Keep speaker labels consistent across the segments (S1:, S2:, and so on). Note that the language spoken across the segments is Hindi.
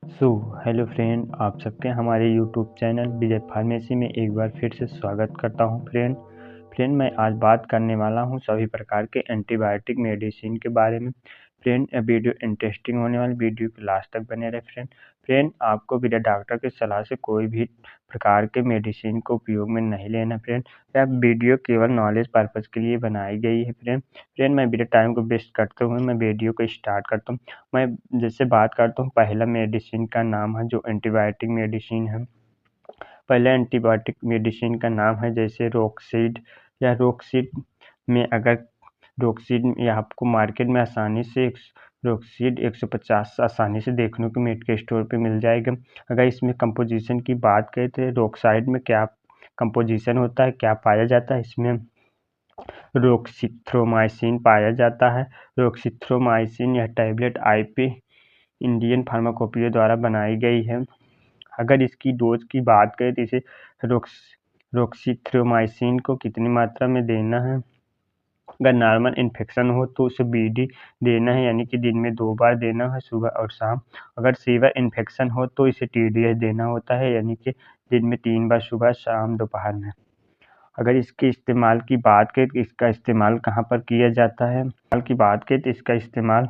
S1: सो हेलो फ्रेंड, आप सबके हमारे यूट्यूब चैनल विजय फार्मेसी में एक बार फिर से स्वागत करता हूं। फ्रेंड मैं आज बात करने वाला हूं सभी प्रकार के एंटीबायोटिक मेडिसिन के बारे में। फ्रेंड वीडियो इंटरेस्टिंग होने वाली, वीडियो के लास्ट तक बने रहे। फ्रेंड आपको बिना डॉक्टर की सलाह से कोई भी प्रकार के मेडिसिन को उपयोग में नहीं लेना। यह वीडियो केवल नॉलेज पर्पज़ के लिए बनाई गई है। मैं बिना टाइम को वेस्ट करते हुए मैं वीडियो को स्टार्ट करता हूँ। मैं जैसे बात करता हूँ, पहला मेडिसिन का नाम है जो एंटीबायोटिक मेडिसिन है। पहला एंटीबायोटिक मेडिसिन का नाम है जैसे रोक्सिड या रोक्सिड में अगर रोक्सिड या आपको मार्केट में आसानी से रोक्सिड 150 आसानी से देखने को मेडिकल स्टोर पे मिल जाएगा। अगर इसमें कंपोजिशन की बात करें तो रोक्साइड में क्या कंपोजिशन होता है, क्या पाया जाता है, इसमें रोक्सिथ्रोमाइसिन पाया जाता है। रोक्सिथ्रोमाइसिन यह टैबलेट आईपी इंडियन फार्माकोपिया द्वारा बनाई गई है। अगर इसकी डोज की बात करें तो इसे रोक्सिथ्रोमाइसिन को कितनी मात्रा में देना है। अगर नॉर्मल इन्फेक्शन हो तो उसे बीडी देना है, यानी कि दिन में 2 बार देना है, सुबह और शाम। अगर सीवियर इन्फेक्शन हो तो इसे टीडीएस देना होता है, यानी कि दिन में 3 बार, सुबह, शाम, दोपहर में। अगर इसके इस्तेमाल की बात करें तो इसका इस्तेमाल कहाँ पर किया जाता है। की बात करें तो इसका इस्तेमाल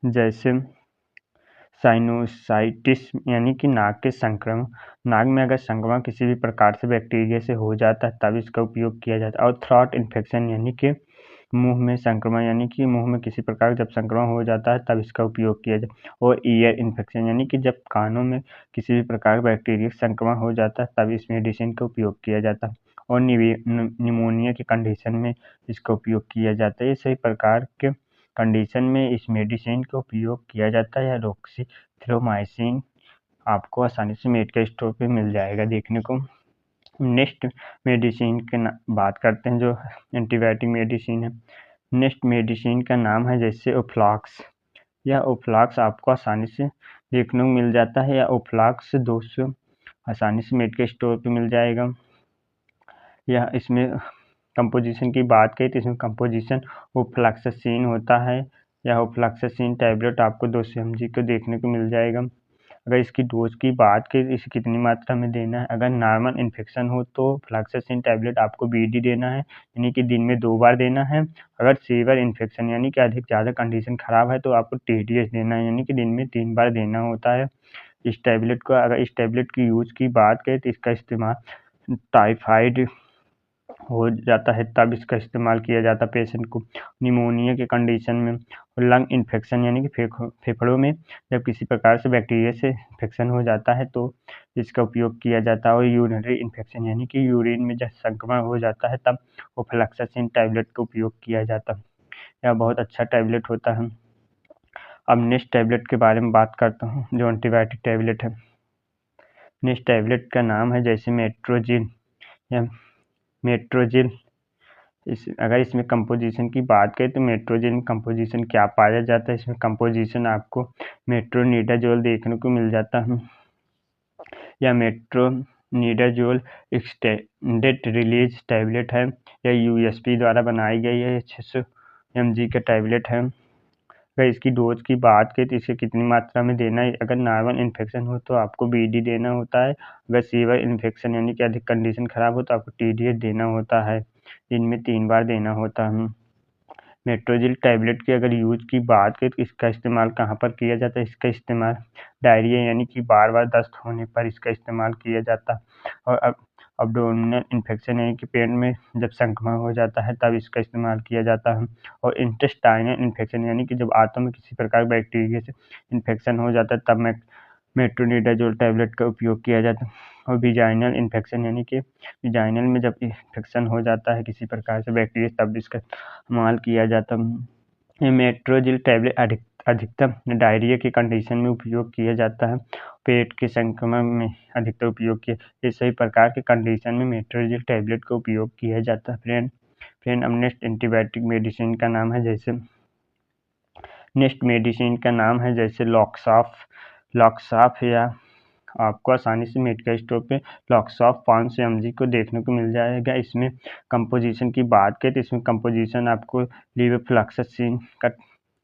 S1: जैसे साइनोसाइटिस यानी कि नाक के संक्रमण, नाक में अगर संक्रमण किसी भी प्रकार से बैक्टीरिया से हो जाता है तब इसका उपयोग किया जाता है। और थ्रोट इन्फेक्शन यानी कि मुंह में संक्रमण, यानी कि मुंह में किसी प्रकार जब संक्रमण हो जाता है तब इसका उपयोग किया जाता है। और ईयर इन्फेक्शन यानी कि जब कानों में किसी भी प्रकार बैक्टीरिया संक्रमण हो जाता है तब इस मेडिसिन का उपयोग किया जाता है। और निमोनिया की कंडीशन में इसका उपयोग किया जाता है। ये सही प्रकार के कंडीशन में इस मेडिसिन का उपयोग किया जाता है। या रोक्सिथ्रोमाइसिन आपको आसानी से मेडिकल स्टोर पे मिल जाएगा देखने को। नेक्स्ट मेडिसिन के बात करते हैं जो एंटीबायोटिक मेडिसिन है। नेक्स्ट मेडिसिन का नाम है जैसे ओफ्लॉक्स। यह ओफ्लॉक्स आपको आसानी से देखने को मिल जाता है। या ओफ्लॉक्स 200 आसानी से मेडिकल स्टोर पे मिल जाएगा। यह इसमें कंपोजिशन की बात करें तो इसमें कंपोजिशन ओफ्लॉक्सासिन होता है। यह ओफ्लॉक्सासिन टैबलेट आपको 200 mg को देखने को मिल जाएगा। अगर इसकी डोज की बात करें तो इसे कितनी मात्रा में देना है। अगर नॉर्मल इन्फेक्शन हो तो फ्लॉक्सासिन टैबलेट आपको बीडी देना है, यानी कि दिन में 2 बार देना है। अगर सीवियर इन्फेक्शन यानी कि अधिक ज़्यादा कंडीशन ख़राब है तो आपको टीडीएस देना है, यानी कि दिन में 3 बार देना होता है इस टैबलेट को। अगर इस टैबलेट की यूज़ की बात करें तो इसका इस्तेमाल टाइफाइड हो जाता है तब इसका इस्तेमाल किया जाता है पेशेंट को। निमोनिया के कंडीशन में, लंग इन्फेक्शन यानी कि फेफड़ों में जब किसी प्रकार से बैक्टीरिया से इन्फेक्शन हो जाता है तो इसका उपयोग किया जाता है। और यूरिनरी इन्फेक्शन यानी कि यूरिन में जब संक्रमण हो जाता है तब ओफ्लॉक्सासिन टैबलेट का उपयोग किया जाता है। यह बहुत अच्छा टैबलेट होता है। अब नेक्स्ट टैबलेट के बारे में बात करता हूँ जो एंटीबायोटिक टैबलेट है। नेक्स्ट टैबलेट का नाम है जैसे मेट्रोजिल या मेट्रोजिल। अगर इसमें कंपोजिशन की बात करें तो मेट्रोजिल में कंपोजिशन क्या पाया जाता है। इसमें कंपोजिशन आपको मेट्रोनिडाजोल देखने को मिल जाता है। या मेट्रोनिडाजोल एक्सटेंडेड रिलीज टैबलेट है। यह यूएसपी द्वारा बनाई गई है। 600 mg का टैबलेट है। अगर इसकी डोज की बात करें तो इसे कितनी मात्रा में देना है। अगर नॉर्मल इन्फेक्शन हो तो आपको बीडी देना होता है। अगर सीवियर इन्फेक्शन यानी कि अधिक कंडीशन खराब हो तो आपको टीडीएस देना होता है, दिन में 3 बार देना होता है। मेट्रोजिल टैबलेट की अगर यूज की बात करें तो इसका इस्तेमाल कहाँ पर किया जाता है। इसका इस्तेमाल डायरिया यानी कि बार बार दस्त होने पर इसका इस्तेमाल किया जाता है। और अब अब्डोमिनल इन्फेक्शन यानी कि पेट में जब संक्रमण हो जाता है तब इसका इस्तेमाल किया जाता है। और इंटेस्टाइनल इन्फेक्शन यानी कि जब आंतों में किसी प्रकार बैक्टीरिया से इन्फेक्शन हो जाता है तब मेट्रोनिडाजोल टैबलेट का उपयोग किया जाता है। और विजाइनल इन्फेक्शन यानी कि विजाइनल में जब इन्फेक्शन हो जाता है किसी प्रकार से बैक्टीरिया तब इसका इस्तेमाल किया जाता है। ये मेट्रोजिल टैबलेट अधिकतम डायरिया की कंडीशन में उपयोग किया जाता है। पेट के संक्रमण में अधिकतर उपयोग किया, इस सभी प्रकार के कंडीशन में मेट्रोजिल टैबलेट का उपयोग किया जाता है। फ्रेंड अब नेक्स्ट एंटीबायोटिक मेडिसिन का नाम है जैसे लॉक्साफ या आपको आसानी से मेडिकल स्टोर पे लॉक्साफ 500 mg को देखने को मिल जाएगा। इसमें कंपोजिशन की बात करें तो इसमें कंपोजिशन आपको लीवोफ्लॉक्सासिन का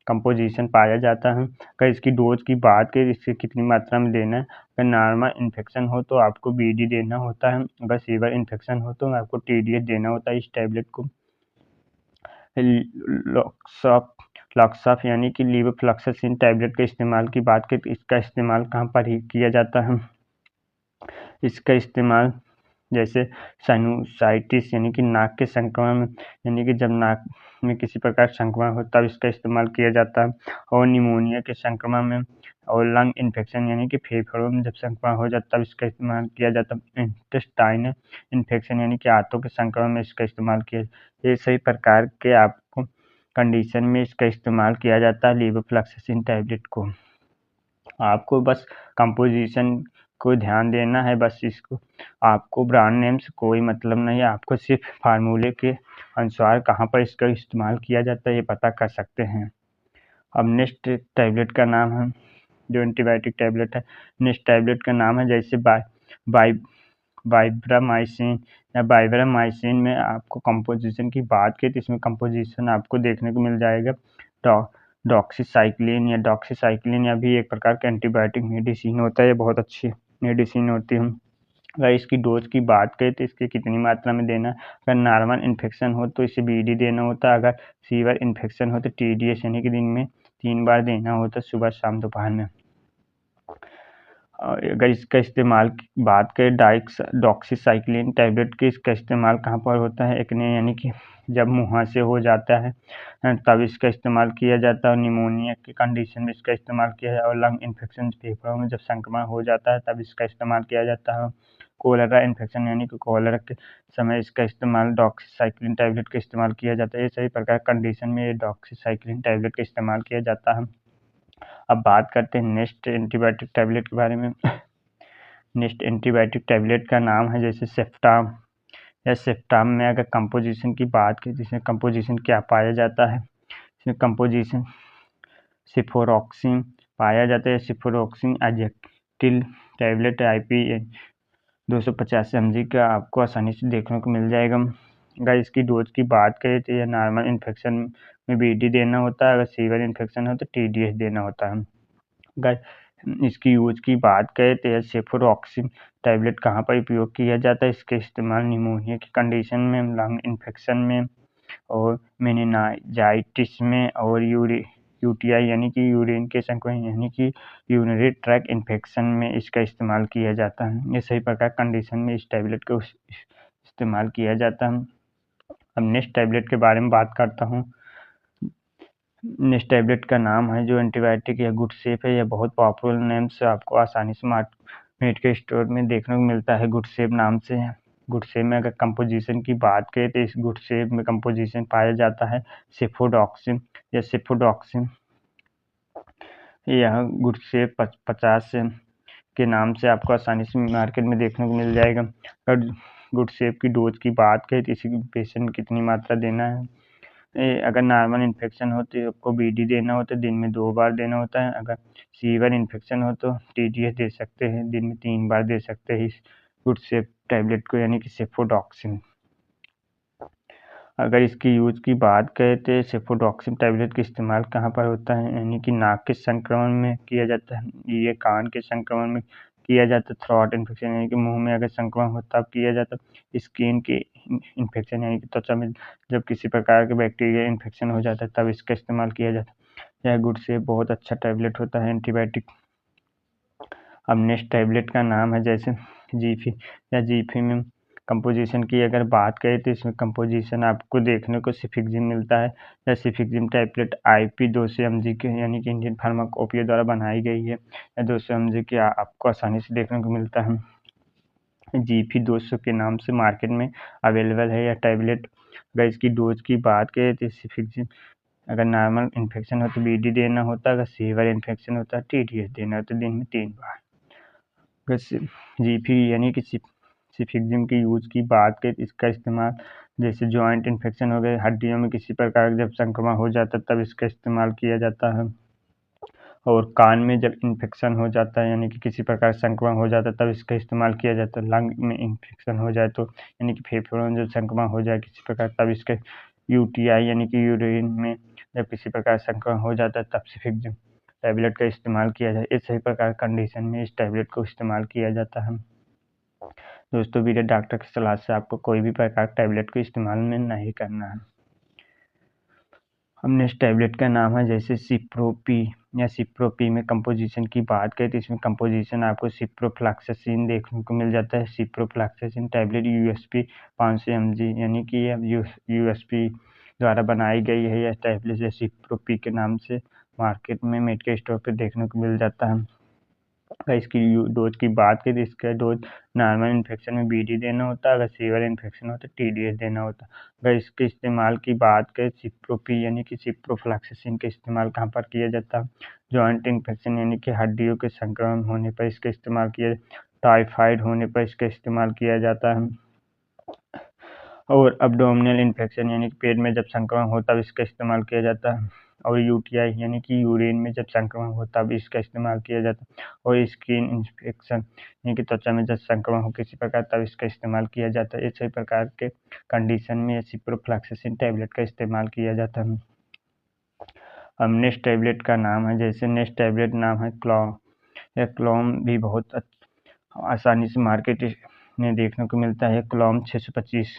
S1: कंपोजिशन पाया जाता है। अगर इसकी डोज की बात करें, इससे कितनी मात्रा में देना है, अगर नॉर्मल इन्फेक्शन हो तो आपको BD देना होता है, अगर सीवियर इन्फेक्शन हो तो आपको TDS देना होता है। इस टैबलेट को लॉक्सॉफ यानी कि लीवोफ्लॉक्सासिन टैबलेट के इस्तेमाल की बात करें तो इसका इस्तेमाल कहाँ पर ही किया जाता है? इसका इस्तेमाल जैसे साइनोसाइटिस यानी कि नाक के संक्रमण में, यानी कि जब नाक में किसी प्रकार संक्रमण हो तब इसका इस्तेमाल किया जाता है, और निमोनिया के संक्रमण में, और लंग इन्फेक्शन यानी कि फेफड़ों में जब संक्रमण हो जाता है तब इसका इस्तेमाल किया जाता है। इंटेस्टाइनल इन्फेक्शन यानी कि आंतों के संक्रमण में इसका इस्तेमाल किया, ये सही प्रकार के आपको कंडीशन में इसका इस्तेमाल किया जाता है लीवोफ्लॉक्सासिन टैबलेट को। आपको बस कंपोजिशन को ध्यान देना है, बस इसको आपको ब्रांड नेम से कोई मतलब नहीं है, आपको सिर्फ फार्मूले के अनुसार कहाँ पर इसका इस्तेमाल किया जाता है ये पता कर सकते हैं। अब नेक्स्ट टैबलेट का नाम है, जो एंटीबायोटिक टैबलेट है, नेक्स्ट टैबलेट का नाम है जैसे वाइब्रामाइसिन या वाइब्रामाइसिन में आपको कंपोजिशन की बात की तो इसमें कंपोजिशन आपको देखने को मिल जाएगा डॉक्सीसाइक्लिन या भी एक प्रकार का एंटीबायोटिक मेडिसिन होता है, ये बहुत अच्छी मेडिसिन होती है। अगर इसकी डोज की बात करें तो इसकी कितनी मात्रा में देना है, अगर नॉर्मल इन्फेक्शन हो तो इसे BD देना होता है, अगर सीवियर इन्फेक्शन हो तो TDS यानी कि दिन में 3 बार देना होता है, सुबह शाम दोपहर में। अगर इसका इस्तेमाल की बात करें डॉक्सीसाइक्लिन टैबलेट की, इसका इस्तेमाल कहाँ पर होता है? एक्ने यानी कि जब मुहासे हो जाता है तब इसका इस्तेमाल किया जाता है, और निमोनिया की कंडीशन में इसका इस्तेमाल किया जाता है, और लंग इन्फेक्शन फेफड़ों में जब संक्रमण हो जाता है तब इसका इस्तेमाल किया जाता है। कोलेरा इन्फेक्शन यानी कि कोलेरा के समय इसका इस्तेमाल डॉक्सीसाइक्लिन टैबलेट का इस्तेमाल किया जाता है, ये सभी प्रकार कंडीशन में ये डॉक्सीसाइक्लिन टैबलेट का इस्तेमाल किया जाता है। अब बात करते हैं नेक्स्ट एंटीबायोटिक टैबलेट के बारे में। नेक्स्ट एंटीबायोटिक टैबलेट का नाम है जैसे सेफ्टाम, या सेफ्टाम में अगर कंपोजिशन की बात करें, जिसमें कंपोजिशन क्या पाया जाता है, इसमें कंपोजिशन सिफोरॉक्सिन पाया जाता है। सिफोरॉक्सिन एजेक्टिल टैबलेट IP 250 mg का आपको आसानी से देखने को मिल जाएगा। अगर इसकी डोज की बात करें तो यह नॉर्मल इन्फेक्शन में BD देना होता है, अगर सीवियर इन्फेक्शन हो तो TDS देना होता है। अगर इसकी यूज की बात करें तो यह सेफोरॉक्सिन टैबलेट कहाँ पर उपयोग किया जाता है? इसके इस्तेमाल निमोनिया की कंडीशन में, लंग इन्फेक्शन में, और मेनिंजाइटिस में, और UTI यानी कि यूरिन के संक्रमण यानी कि यूरिनरी ट्रैक्ट इन्फेक्शन में इसका इस्तेमाल किया जाता है। ये सही प्रकार कंडीशन में इस टैबलेट को इस्तेमाल किया जाता है। अब नेक्स्ट टैबलेट के बारे में बात करता हूँ। नेक्स्ट टैबलेट का नाम है जो एंटीबायोटिक या गुड सेफ है, यह बहुत पॉपुलर नेम से आपको आसानी से मेडिकल स्टोर में देखने को मिलता है, गुड सेफ नाम से है। गुड सेफ में अगर कंपोजिशन की बात करें तो इस गुड सेफ में कंपोजिशन पाया जाता है सेफोडॉक्सिन या सिफोडॉक्सिन। यह गुड सेफ 50 के नाम से आपको आसानी से मार्केट में देखने को मिल जाएगा। अगर गुड सेफ की डोज की बात करें तो इसी पेशेंट में कितनी मात्रा देना है, अगर नॉर्मल इन्फेक्शन हो तो आपको BD देना होता है, दिन में 2 बार देना होता है, अगर सीवियर इन्फेक्शन हो तो TDS दे सकते हैं, दिन में 3 बार दे सकते हैं इस गुड सेफ टैबलेट को यानी कि सेफोडॉक्सिन। अगर इसकी यूज की बात करें तो सेफोडॉक्सिन टैबलेट का इस्तेमाल कहाँ पर होता है, यानी कि नाक के संक्रमण में किया जाता है, ये कान के संक्रमण में किया जाता है, थ्रोट इन्फेक्शन यानी कि मुंह में अगर संक्रमण हो तब किया जाता है, स्किन के इन्फेक्शन यानी कि त्वचा में जब किसी प्रकार के बैक्टीरिया इन्फेक्शन हो जाता है तब इसका इस्तेमाल किया जाता है। यह गुड सेफ बहुत अच्छा टैबलेट होता है एंटीबायोटिक। अब नेक्स्ट टैबलेट का नाम है जैसे जीफी या जीफी में कंपोजिशन की अगर बात करें तो इसमें कंपोजिशन आपको देखने को सिफिक्जिम मिलता है, या सिफिक्जिम टैबलेट IP 200 mg के यानी कि इंडियन फार्माकोपिया द्वारा बनाई गई है, या 200 mg के आपको आसानी से देखने को मिलता है। GP 200 के नाम से मार्केट में अवेलेबल है यह टैबलेट। अगर इसकी डोज की बात करें तो सिफिक्जिम अगर नॉर्मल इन्फेक्शन हो तो BD देना होता है, अगर सीवियर इन्फेक्शन होता है TDS देना होता है, दिन में 3 बार। अगर GP यानी कि सिफिक्जिम की यूज की बात करें इसका इस्तेमाल जैसे जॉइंट इन्फेक्शन हो गए, हड्डियों में किसी प्रकार का जब संक्रमण हो जाता है तब इसका इस्तेमाल किया जाता है, और कान में जब इन्फेक्शन हो जाता है यानी कि किसी प्रकार संक्रमण हो जाता है तब इसका इस्तेमाल किया जाता है। लंग में इन्फेक्शन हो जाए तो यानी कि फेफड़ों में जब संक्रमण हो जाए किसी प्रकार तब इसका UTI यानी कि यूरिन में जब किसी प्रकार संक्रमण हो जाता है तब सिर्फ टैबलेट का इस्तेमाल किया जाए। इस सभी प्रकार कंडीशन में इस टैबलेट को इस्तेमाल किया जाता है। दोस्तों, बिना डॉक्टर की सलाह से आपको कोई भी प्रकार टैबलेट को इस्तेमाल में नहीं करना है। हमने इस टैबलेट का नाम है जैसे सिप्रोपी या सिप्रोपी में कंपोजिशन की बात करें तो इसमें कंपोजिशन आपको सिप्रोफ्लॉक्सासिन देखने को मिल जाता है। सिप्रोफ्लॉक्सासिन टैबलेट यूएसपी 500 mg यानी कि यह यूएसपी द्वारा बनाई गई है। यह टैबलेट सिप्रोपी के नाम से मार्केट में मेडिकल स्टोर पर देखने को मिल जाता है। अगर इसकी डोज की बात करें तो इसका डोज नॉर्मल इन्फेक्शन में बीडी देना होता है, अगर सीवियर इन्फेक्शन हो तो टीडीएस देना होता है। अगर इसके इस्तेमाल की बात करें सिप्रोपी यानी कि सिप्रोफ्लॉक्सासिन का इस्तेमाल कहाँ पर किया जाता है? जॉइंट इन्फेक्शन यानी कि हड्डियों के संक्रमण होने पर इसका इस्तेमाल किया, टाइफाइड होने पर इसका इस्तेमाल किया जाता है, और अब्डोमिनल इन्फेक्शन यानी कि पेट में जब संक्रमण होता है इसका इस्तेमाल किया जाता है, और यूटीआई यानी कि यूरिन में जब संक्रमण होता है इसका इस्तेमाल किया जाता है, और स्किन इन्फेक्शन यानी कि त्वचा में जब संक्रमण हो किसी प्रकार तब इसका इस्तेमाल किया जाता है। इस सभी प्रकार के कंडीशन में सिप्रोफ्लॉक्सासिन टैबलेट का इस्तेमाल किया जाता है। अब नेक्स्ट टैबलेट का नाम है जैसे नेक्स्ट टैबलेट नाम है क्लॉम। यह क्लॉम भी बहुत आसानी से मार्केट में देखने को मिलता है। क्लॉम 625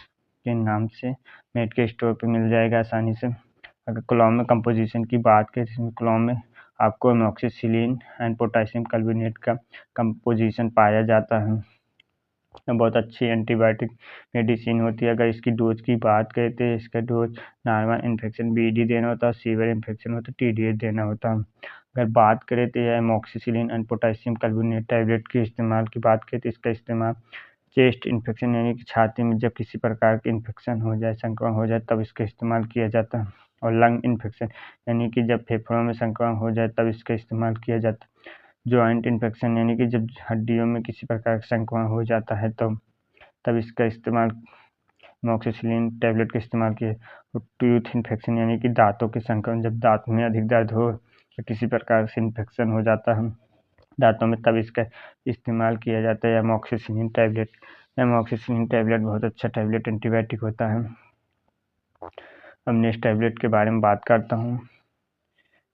S1: के नाम से मेडिकल स्टोर पे मिल जाएगा आसानी से। अगर क्लॉम में कंपोजिशन की बात करें तो क्लॉम में आपको एमोक्सिसिलिन एंड पोटेशियम कार्बोनेट का कंपोजिशन पाया जाता है। बहुत अच्छी एंटीबायोटिक मेडिसिन होती है। अगर इसकी डोज की बात करें तो इसका डोज नॉर्मल इन्फेक्शन बीडी देना होता है, सीवियर इन्फेक्शन हो तो टीडीएस देना होता है। अगर बात करें तो यह amoxicillin and potassium carbonate tablet के इस्तेमाल की बात करें तो इसका इस्तेमाल चेस्ट इन्फेक्शन यानी कि छाती में जब किसी प्रकार के इन्फेक्शन हो जाए, संक्रमण हो जाए तब इसका इस्तेमाल किया जाता है, और लंग इन्फेक्शन यानी कि जब फेफड़ों में संक्रमण हो जाए तब इसका इस्तेमाल किया जाता है। जॉइंट इन्फेक्शन यानी कि जब हड्डियों में किसी प्रकार का संक्रमण हो जाता है तो तब इसका इस्तेमाल एमोक्सिसिलिन टैबलेट का इस्तेमाल किया। टूथ इन्फेक्शन यानी कि दांतों के संक्रमण, जब दांत में अधिक दर्द हो या किसी प्रकार से इन्फेक्शन हो जाता है दांतों में तब इसका इस्तेमाल किया जाता है एमोक्सिसिलिन टैबलेट। एमोक्सिसिलिन टैबलेट बहुत अच्छा टैबलेट एंटीबायोटिक होता है। अब नेक्स्ट टैबलेट के बारे में बात करता हूँ।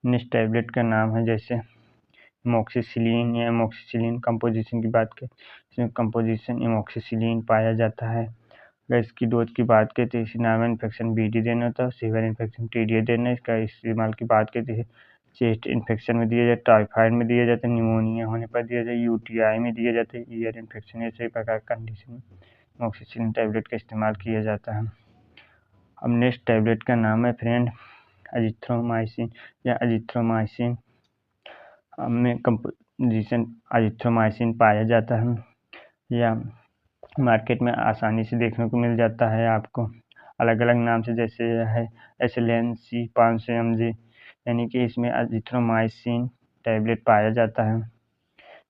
S1: नेक्स्ट टैबलेट का नाम है जैसे एमोक्सिसिलिन या एमोक्सिसिलिन कंपोजिशन की बात करें इसमें कंपोजिशन एमोक्सिसिलिन पाया जाता है। अगर इसकी डोज की बात करें तो इसे नॉर्मल इन्फेक्शन बीडी देना होता है, सीवियर इन्फेक्शन टीडीएस देना। इसका इस्तेमाल की बात करें तो चेस्ट इन्फेक्शन में दिया जाता है, टाइफाइड में दिया जाता है, निमोनिया होने पर दिया जाता है, यूटीआई में दिया जाता है, ईयर इन्फेक्शन ऐसे प्रकार कंडीशन में एमोक्सिसिलिन टैबलेट का इस्तेमाल किया जाता है। अब नेक्स्ट टैबलेट का नाम है फ्रेंड एजिथ्रोमाइसिन या एजिथ्रोमाइसिन। में कंपोजिशन एजिथ्रोमाइसिन पाया जाता है या मार्केट में आसानी से देखने को मिल जाता है आपको अलग अलग नाम से, जैसे है SLNC 500 mg यानी कि इसमें एजिथ्रोमाइसिन टैबलेट पाया जाता है।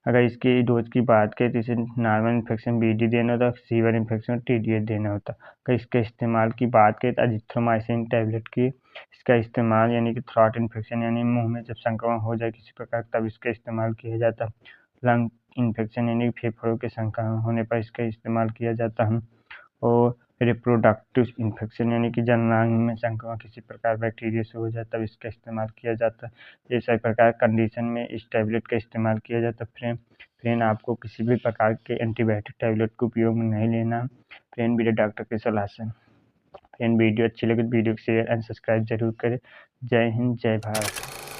S1: अगर इसकी डोज की बात करें तो इसे नॉर्मल इन्फेक्शन बीडी देना होता है, सीवियर इन्फेक्शन टीडीएस देना होता है। अगर इसके इस्तेमाल की बात करें तो एजिथ्रोमाइसिन टैबलेट की इसका इस्तेमाल यानी कि थ्रोट इन्फेक्शन यानी मुंह में जब संक्रमण हो जाए किसी प्रकार तब इसका इस्तेमाल किया जाता है। लंग इन्फेक्शन यानी फेफड़ों के संक्रमण होने पर इसका इस्तेमाल किया जाता है, और रिप्रोडक्टिव इन्फेक्शन यानी कि जननांग में संक्रमण किसी प्रकार बैक्टीरिया से हो जाए तब इसका इस्तेमाल किया जाता है। ये सभी प्रकार कंडीशन में इस टैबलेट का इस्तेमाल किया जाता है। फ्रेंड आपको किसी भी प्रकार के एंटीबायोटिक टैबलेट को उपयोग में नहीं लेना फ्रेंड बिना डॉक्टर की सलाह से। फ्रेंड वीडियो अच्छी लगे तो वीडियो को शेयर एंड सब्सक्राइब जरूर करें। जय हिंद, जय भारत।